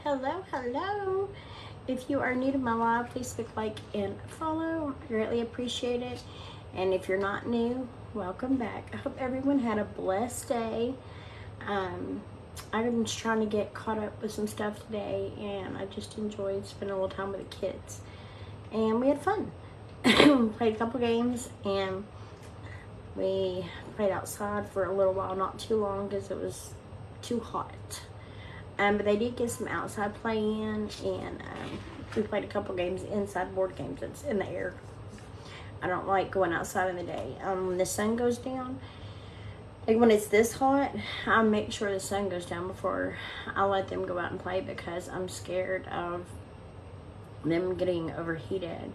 Hello, hello. If you are new to my live, please click like and follow. I greatly appreciate it. And if you're not new, welcome back. I hope everyone had a blessed day. I'm just trying to get caught up with some stuff today, and I just enjoyed spending a little time with the kids. And we had fun. Played a couple games, and we played outside for a little while, not too long because it was too hot. But they did get some outside play in, and we played a couple games inside, board games. It's in the air. I don't like going outside in the day. When the sun goes down, like when it's this hot, I make sure the sun goes down before I let them go out and play, because I'm scared of them getting overheated.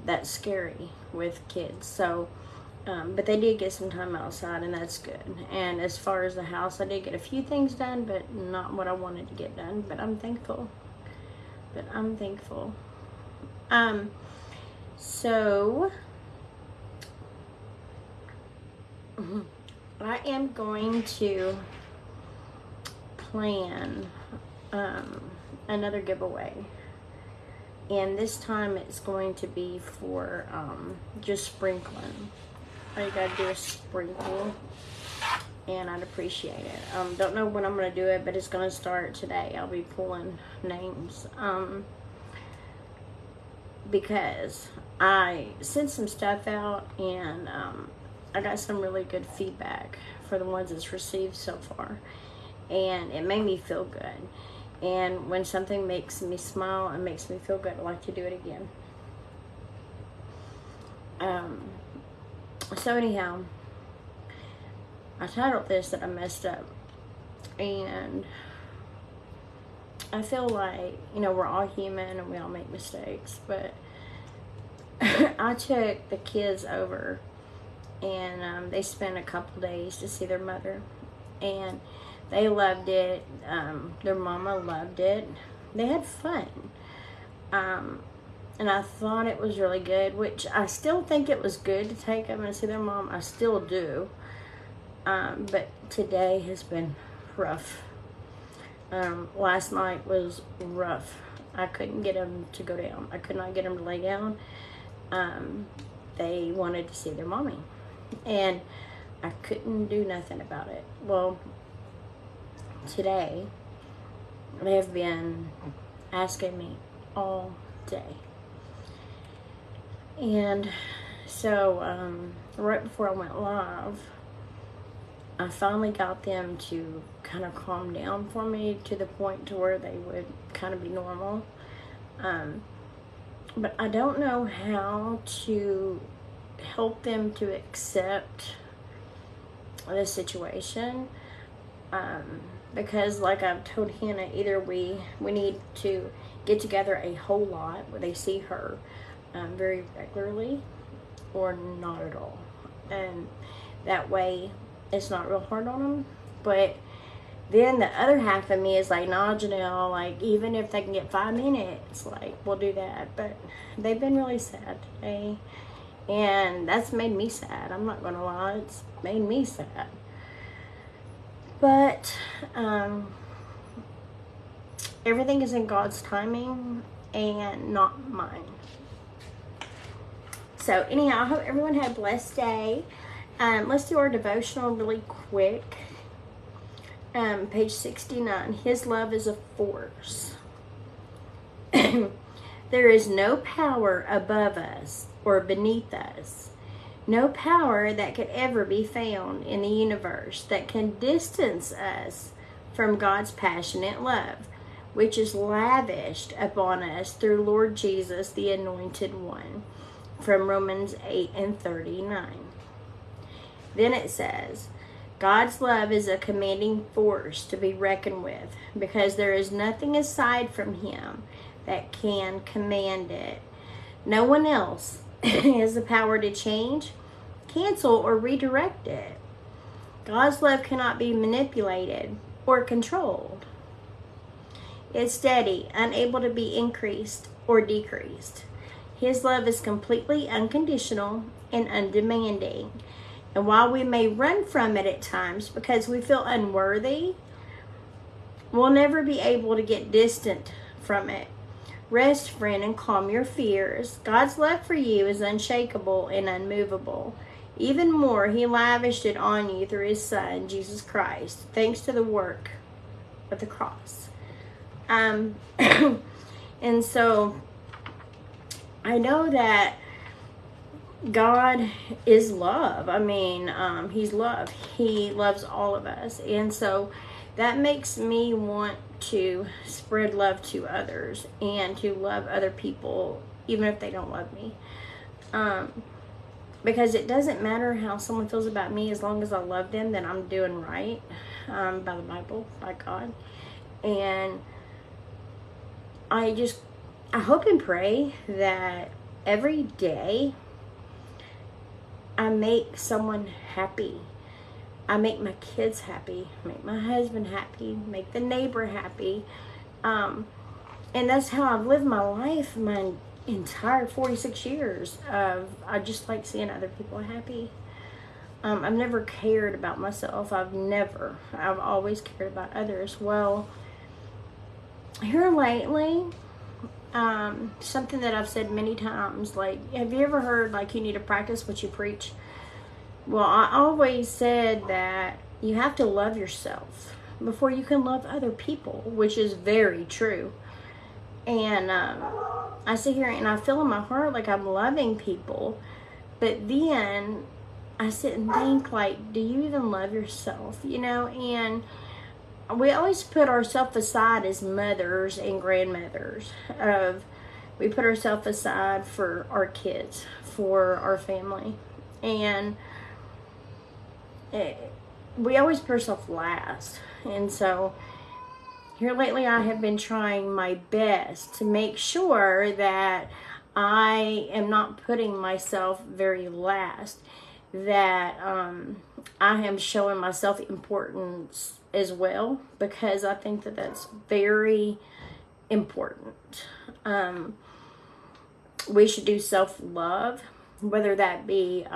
That's scary with kids. So but they did get some time outside, and that's good. And as far as the house, I did get a few things done, but not what I wanted to get done. But I'm thankful. So I am going to plan another giveaway. And this time it's going to be for just sprinkling. All you gotta do is sprinkle, and I'd appreciate it. Don't know when I'm gonna do it, but it's gonna start today. I'll be pulling names because I sent some stuff out, and I got some really good feedback for the ones it's received so far, and it made me feel good. And when something makes me smile and makes me feel good, I like to do it again. So anyhow, I titled this that I messed up, and I feel like, we're all human and we all make mistakes, but I took the kids over, and they spent a couple days to see their mother, and they loved it. Their mama loved it. They had fun. And I thought it was really good, which I still think it was good to take them and see their mom. I still do. But today has been rough. Last night was rough. I couldn't get them to go down. I could not get them to lay down. They wanted to see their mommy, and I couldn't do nothing about it. Well, today they have been asking me all day. And so right before I went live, I finally got them to kind of calm down for me to the point to where they would kind of be normal. But I don't know how to help them to accept the situation. Because like I've told Hannah, either we need to get together a whole lot where they see her very regularly, or not at all. And that way it's not real hard on them. But then the other half of me is like, nah, Genell, like, even if they can get 5 minutes, like, we'll do that. But they've been really sad today, and that's made me sad. I'm not gonna lie, it's made me sad. But everything is in God's timing and not mine. So anyhow, I hope everyone had a blessed day. Let's do our devotional really quick. Page 69. His love is a force. There is no power above us or beneath us. No power that could ever be found in the universe that can distance us from God's passionate love, which is lavished upon us through Lord Jesus, the Anointed One, from Romans 8:39. Then it says, God's love is a commanding force to be reckoned with, because there is nothing aside from Him that can command it. No one else has the power to change, cancel, or redirect it. God's love cannot be manipulated or controlled. It's steady, unable to be increased or decreased. His love is completely unconditional and undemanding. And while we may run from it at times because we feel unworthy, we'll never be able to get distant from it. Rest, friend, and calm your fears. God's love for you is unshakable and unmovable. Even more, he lavished it on you through his Son, Jesus Christ, thanks to the work of the cross. And so I know that God is love. I mean, he's love. He loves all of us. And so that makes me want to spread love to others and to love other people, even if they don't love me. Because it doesn't matter how someone feels about me, as long as I love them, then I'm doing right, by the Bible, by God. And I hope and pray that every day I make someone happy. I make my kids happy, make my husband happy, make the neighbor happy. And that's how I've lived my life, my entire 46 years. I just like seeing other people happy. I've never cared about myself. I've always cared about others. Well, here lately, something that I've said many times, like, have you ever heard, like, you need to practice what you preach? Well, I always said that you have to love yourself before you can love other people, which is very true. And I sit here and I feel in my heart like I'm loving people, but then I sit and think, like, do you even love yourself? You know, and we always put ourselves aside as mothers and grandmothers. We put ourselves aside for our kids, for our family, and we always put ourselves last. And so here lately I have been trying my best to make sure that I am not putting myself very last, that I am showing myself importance as well, because I think that that's very important. We should do self-love, whether that be,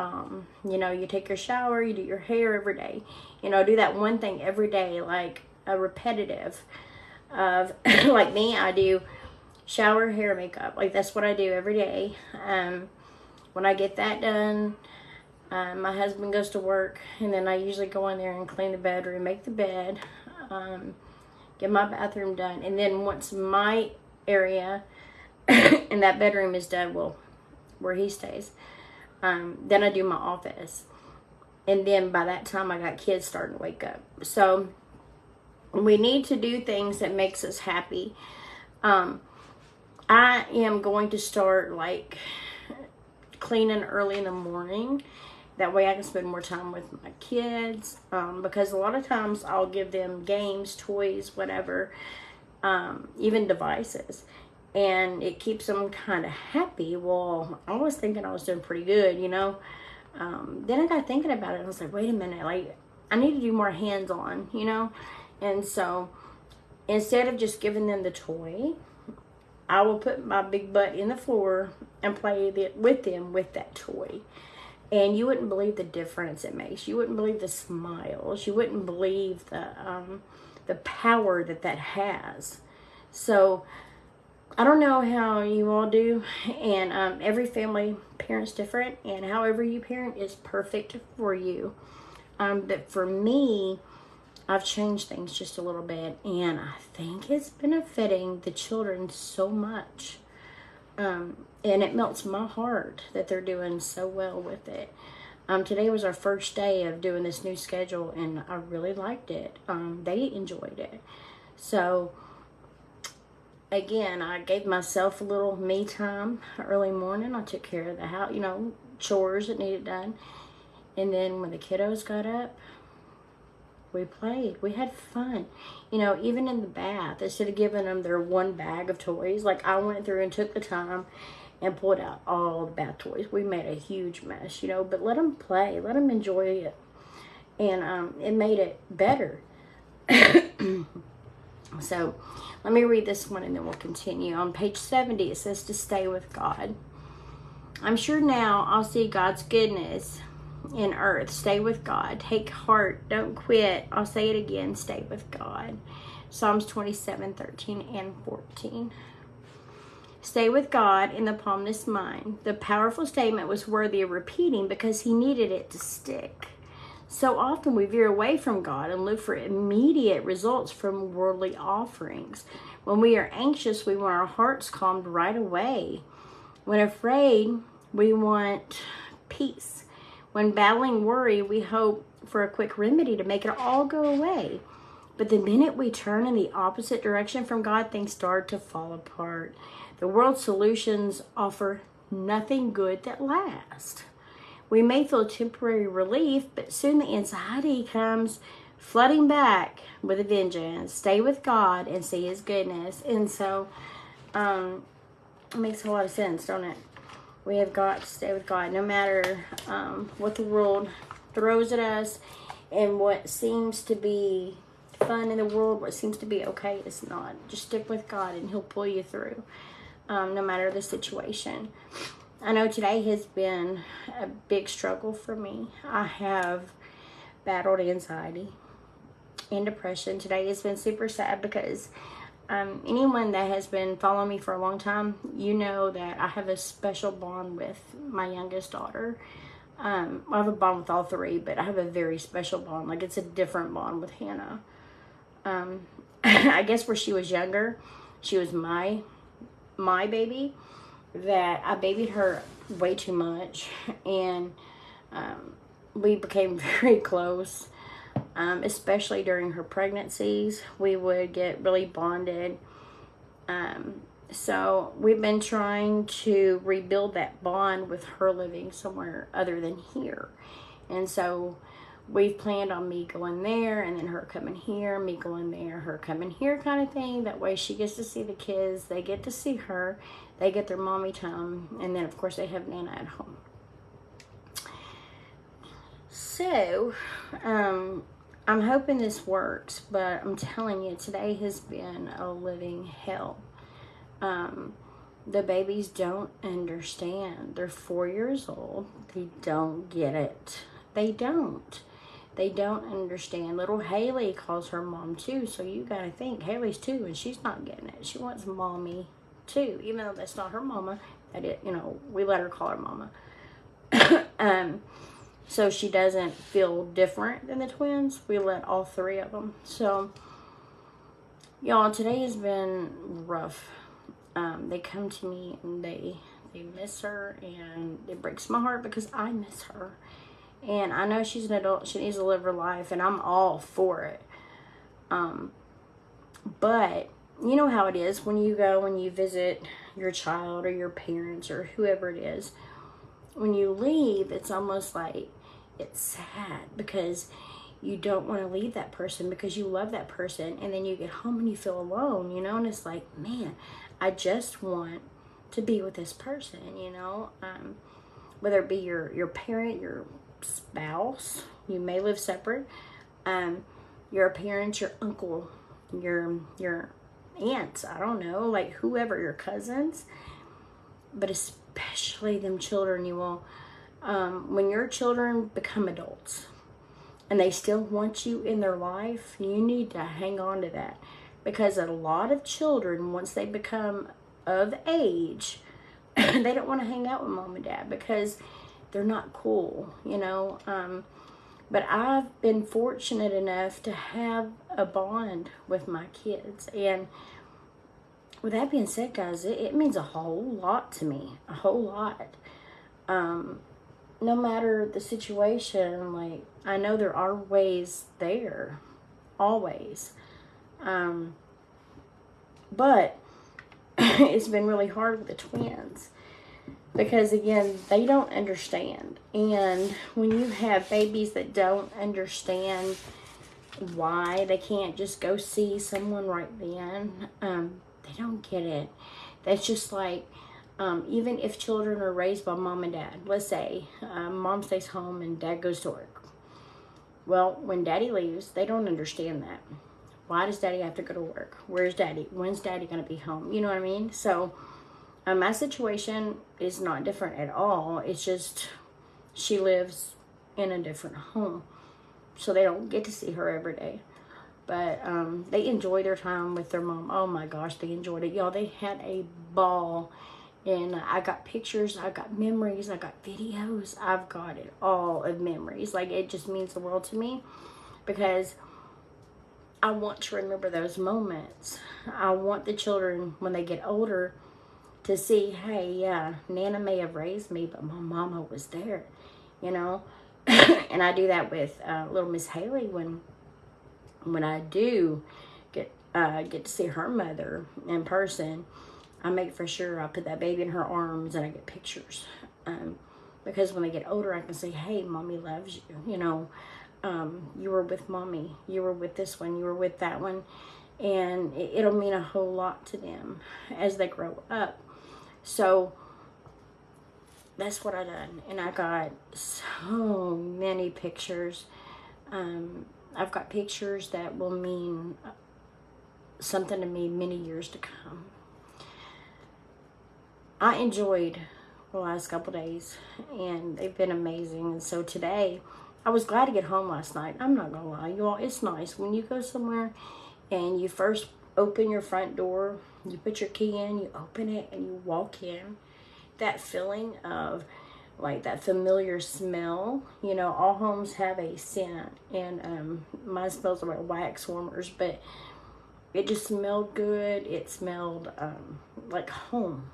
you know, you take your shower, you do your hair every day, you know, do that one thing every day, like a repetitive of, like me, I do shower, hair, makeup, like that's what I do every day. When I get that done, my husband goes to work, and then I usually go in there and clean the bedroom, make the bed, get my bathroom done, and then once my area and that bedroom is done, well, where he stays, then I do my office, and then by that time I got kids starting to wake up. So we need to do things that makes us happy. I am going to start, like, cleaning early in the morning. That way I can spend more time with my kids, because a lot of times I'll give them games, toys, whatever, even devices, and it keeps them kind of happy. Well, I was thinking I was doing pretty good, you know. Then I got thinking about it, and I was like, wait a minute, like, I need to do more hands-on, you know. And so instead of just giving them the toy, I will put my big butt in the floor and play with them with that toy. And you wouldn't believe the difference it makes. You wouldn't believe the smiles. You wouldn't believe the power that has. So I don't know how you all do, and every family parent's different, and however you parent is perfect for you. But for me, I've changed things just a little bit, and I think it's benefiting the children so much. And it melts my heart that they're doing so well with it. Today was our first day of doing this new schedule, and I really liked it. They enjoyed it. So, again, I gave myself a little me time early morning. I took care of the house, you know, chores that needed done. And then when the kiddos got up, we played. We had fun. You know, even in the bath, instead of giving them their one bag of toys, like, I went through and took the time and pulled out all the bath toys. We made a huge mess, you know, but let them play. Let them enjoy it. And it made it better. So, let me read this one and then we'll continue. On page 70, it says to stay with God. I'm sure now I'll see God's goodness in earth. Stay with God. Take heart. Don't quit. I'll say it again. Stay with God. Psalms 27, 13, and 14. Stay with God in the palmless mind. The powerful statement was worthy of repeating because he needed it to stick. So often we veer away from God and look for immediate results from worldly offerings. When we are anxious, we want our hearts calmed right away. When afraid, we want peace. When battling worry, we hope for a quick remedy to make it all go away. But the minute we turn in the opposite direction from God, things start to fall apart. The world's solutions offer nothing good that lasts. We may feel temporary relief, but soon the anxiety comes flooding back with a vengeance. Stay with God and see his goodness. And so, it makes a lot of sense, don't it? We have got to stay with God no matter what the world throws at us, and what seems to be fun in the world, what seems to be okay is not. Just stick with God and he'll pull you through, no matter the situation. I know today has been a big struggle for me. I have battled anxiety and depression. Today has been super sad because anyone that has been following me for a long time, you know that I have a special bond with my youngest daughter. I have a bond with all three, but I have a very special bond. Like, it's a different bond with Hannah. I guess where she was younger, she was my baby, that I babied her way too much, and we became very close, especially during her pregnancies. We would get really bonded. So we've been trying to rebuild that bond with her living somewhere other than here. And so we've planned on me going there and then her coming here, me going there, her coming here kind of thing. That way she gets to see the kids, they get to see her, they get their mommy time, and then of course they have Nana at home. So, I'm hoping this works, but I'm telling you, today has been a living hell. The babies don't understand. They're 4 years old. They don't get it. They don't understand. Little Haley calls her mom too, so you gotta think Haley's 2 and she's not getting it. She wants mommy too, even though that's not her mama. That it, we let her call her mama. So she doesn't feel different than the twins. We let all three of them. So, y'all, today has been rough. They come to me and they miss her, and it breaks my heart because I miss her. And I know she's an adult. She needs to live her life, and I'm all for it. But you know how it is when you go and you visit your child or your parents or whoever it is. When you leave, it's almost like it's sad because you don't want to leave that person because you love that person, and then you get home and you feel alone, and it's like, man, I just want to be with this person, whether it be your parent, your spouse, you may live separate, your parents, your uncle, your aunts, I don't know, like whoever, your cousins, but especially them children. You will, when your children become adults and they still want you in their life, you need to hang on to that, because a lot of children, once they become of age, they don't want to hang out with mom and dad because they're not cool, but I've been fortunate enough to have a bond with my kids. And with that being said, guys, it means a whole lot to me, a whole lot. No matter the situation, like, I know there are ways there, always. But it's been really hard with the twins because, again, they don't understand. And when you have babies that don't understand why they can't just go see someone right then, they don't get it. That's just like, even if children are raised by mom and dad, let's say mom stays home and dad goes to work. Well, when daddy leaves, they don't understand that. Why does daddy have to go to work? Where's daddy? When's daddy going to be home? You know what I mean? So my situation is not different at all. It's just she lives in a different home. So they don't get to see her every day. But they enjoyed their time with their mom. Oh my gosh, they enjoyed it. Y'all, they had a ball. And I got pictures, I got memories, I got videos. I've got it all of memories. Like, it just means the world to me because I want to remember those moments. I want the children, when they get older, to see, hey, yeah, Nana may have raised me, but my mama was there, you know. And I do that with little Miss Haley when I do get to see her mother in person. I make for sure I put that baby in her arms and I get pictures. Because when they get older, I can say, hey, mommy loves you. You know, you were with mommy. You were with this one. You were with that one. And it'll mean a whole lot to them as they grow up. So that's what I done. And I got so many pictures. I've got pictures that will mean something to me many years to come. I enjoyed the last couple days, and they've been amazing. And so today, I was glad to get home last night. I'm not gonna lie, you all, it's nice when you go somewhere and you first open your front door, you put your key in, you open it, and you walk in. That feeling of like that familiar smell. You know, all homes have a scent, and mine smells like wax warmers, but it just smelled good. It smelled like home.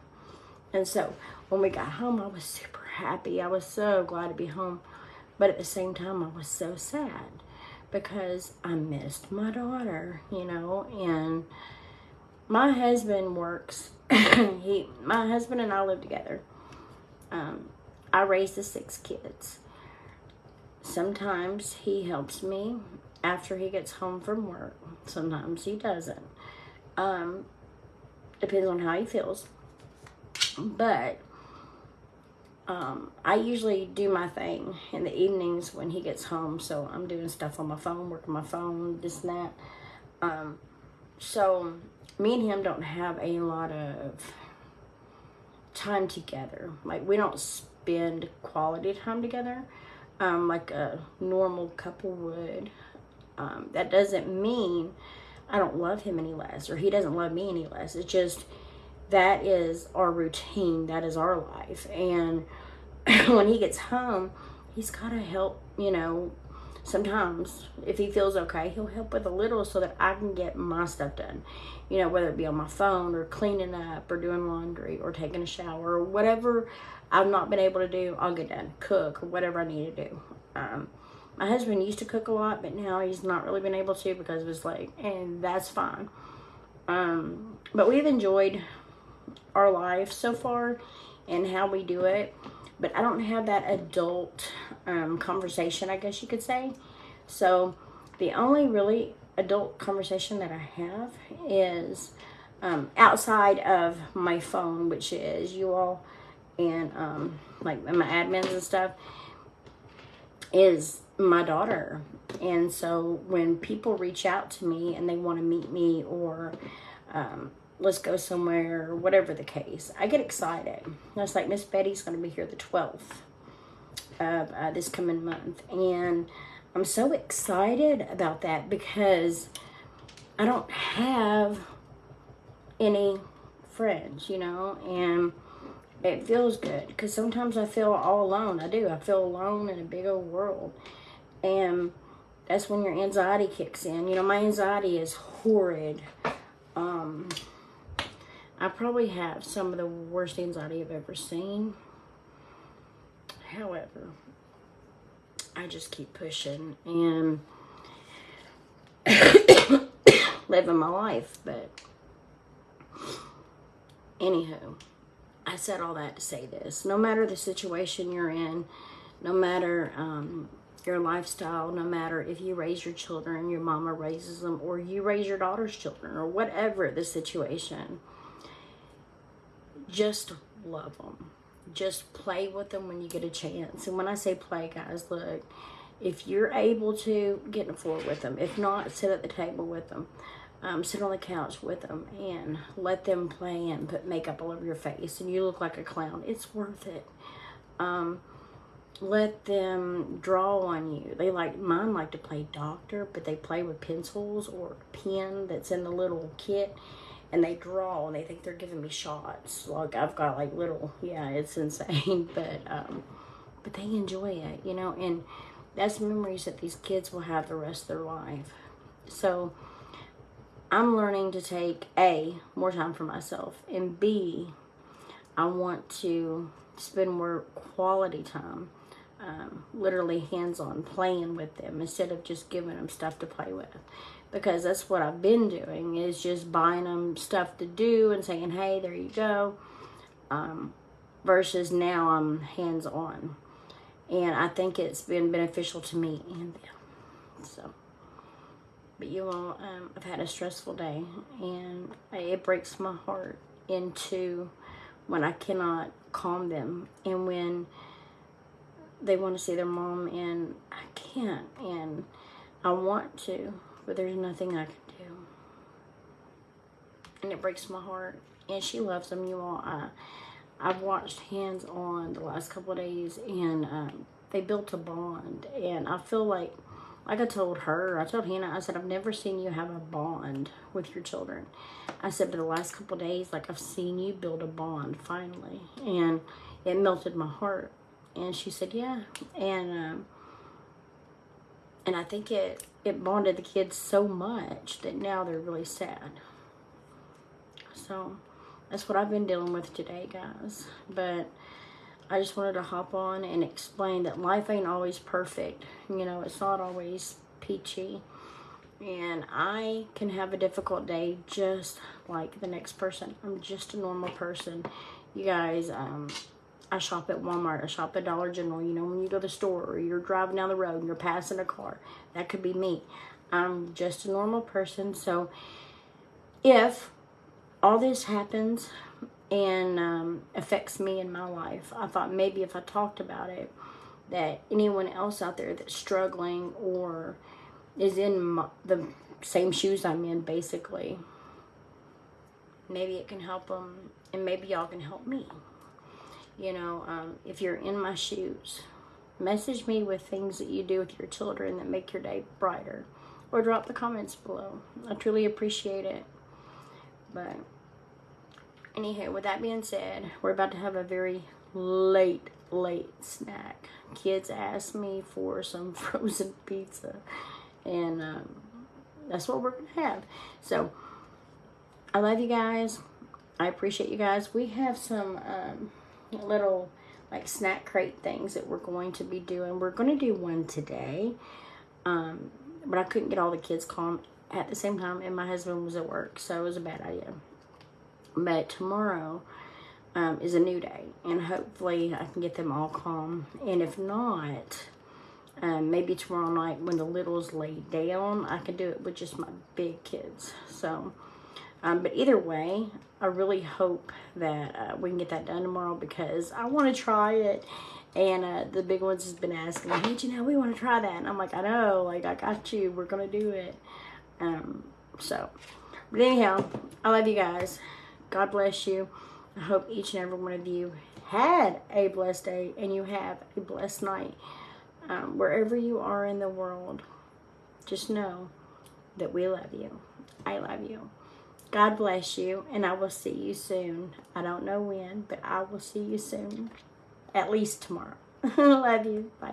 And so when we got home, I was super happy. I was so glad to be home. But at the same time, I was so sad because I missed my daughter, you know. And my husband works. My husband and I live together. I raised the 6 kids. Sometimes he helps me after he gets home from work. Sometimes he doesn't. Depends on how he feels. But I usually do my thing in the evenings when he gets home. So I'm doing stuff on my phone, working my phone, this and that. So me and him don't have a lot of time together. Like, we don't spend quality time together like a normal couple would. That doesn't mean I don't love him any less or he doesn't love me any less. It's just that is our routine. That is our life. And when he gets home, he's got to help, you know. Sometimes if he feels okay, he'll help with a little so that I can get my stuff done. You know, whether it be on my phone or cleaning up or doing laundry or taking a shower or whatever I've not been able to do, I'll get done. Cook or whatever I need to do. My husband used to cook a lot, but now he's not really been able to because of his leg, and that's fine. But we've enjoyed our life so far and how we do it. But I don't have that adult conversation, I guess you could say. So the only really adult conversation that I have is outside of my phone, which is you all and like my admins and stuff, is my daughter. And so when people reach out to me and they want to meet me or let's go somewhere, or whatever the case, I get excited. That's like Miss Betty's going to be here the 12th of this coming month. And I'm so excited about that because I don't have any friends, you know, and it feels good because sometimes I feel all alone. I do. I feel alone in a big old world. And that's when your anxiety kicks in. You know, my anxiety is horrid. I probably have some of the worst anxiety I've ever seen. However, I just keep pushing and living my life. But anywho, I said all that to say this. No matter the situation you're in, no matter your lifestyle, no matter if you raise your children, your mama raises them, or you raise your daughter's children, or whatever the situation, just love them. Just play with them when you get a chance. And when I say play, guys, look, if you're able to, get on the floor with them. If not, sit at the table with them. Sit on the couch with them and let them play and put makeup all over your face and you look like a clown. It's worth it. let them draw on you. Mine like to play doctor, but they play with pencils or a pen that's in the little kit, and they draw, and they think they're giving me shots. Like, I've got like little, yeah, it's insane, but they enjoy it, you know, and that's memories that these kids will have the rest of their life. So I'm learning to take A, more time for myself, and B, I want to spend more quality time, literally hands-on, playing with them instead of just giving them stuff to play with. Because that's what I've been doing, is just buying them stuff to do and saying, hey, there you go, versus now I'm hands-on. And I think it's been beneficial to me and them. So, but you all, I've had a stressful day, and it breaks my heart into when I cannot calm them, and when they want to see their mom and I can't, and I want to, but there's nothing I can do. And it breaks my heart. And she loves them, you all. I've watched Hands On the last couple of days, and they built a bond. And I feel like I told Hannah, I said, I've never seen you have a bond with your children. I said, but the last couple of days, like, I've seen you build a bond finally. And it melted my heart. And she said, yeah. And I think it bonded the kids so much that now they're really sad. So that's what I've been dealing with today, guys. But I just wanted to hop on and explain that life ain't always perfect. You know, it's not always peachy. And I can have a difficult day just like the next person. I'm just a normal person. You guys, I shop at Walmart. I shop at Dollar General. You know, when you go to the store or you're driving down the road and you're passing a car, that could be me. I'm just a normal person. So if all this happens and the me in my life, I thought maybe if I talked about it, that anyone else out there that's struggling or is in the same shoes I'm in, basically, maybe it can help them, and maybe y'all can help me. You know, if you're in my shoes, message me with things that you do with your children that make your day brighter, or drop the comments below. I truly appreciate it. But anyhow, with that being said, we're about to have a very late snack. Kids asked me for some frozen pizza, and that's what we're gonna have. So I love you guys. I appreciate you guys. We have some little like snack crate things that we're going to be doing. We're going to do one today, but I couldn't get all the kids calm at the same time, and my husband was at work, so it was a bad idea. But tomorrow is a new day, and hopefully I can get them all calm. And if not, maybe tomorrow night when the littles lay down, I can do it with just my big kids. So but either way, I really hope that we can get that done tomorrow, because I want to try it. And the big ones has been asking me, hey, Genell, we want to try that. And I'm like, I know, like, I got you. We're going to do it. But anyhow, I love you guys. God bless you. I hope each and every one of you had a blessed day, and you have a blessed night. Wherever you are in the world, just know that we love you. I love you. God bless you, and I will see you soon. I don't know when, but I will see you soon. At least tomorrow. Love you. Bye.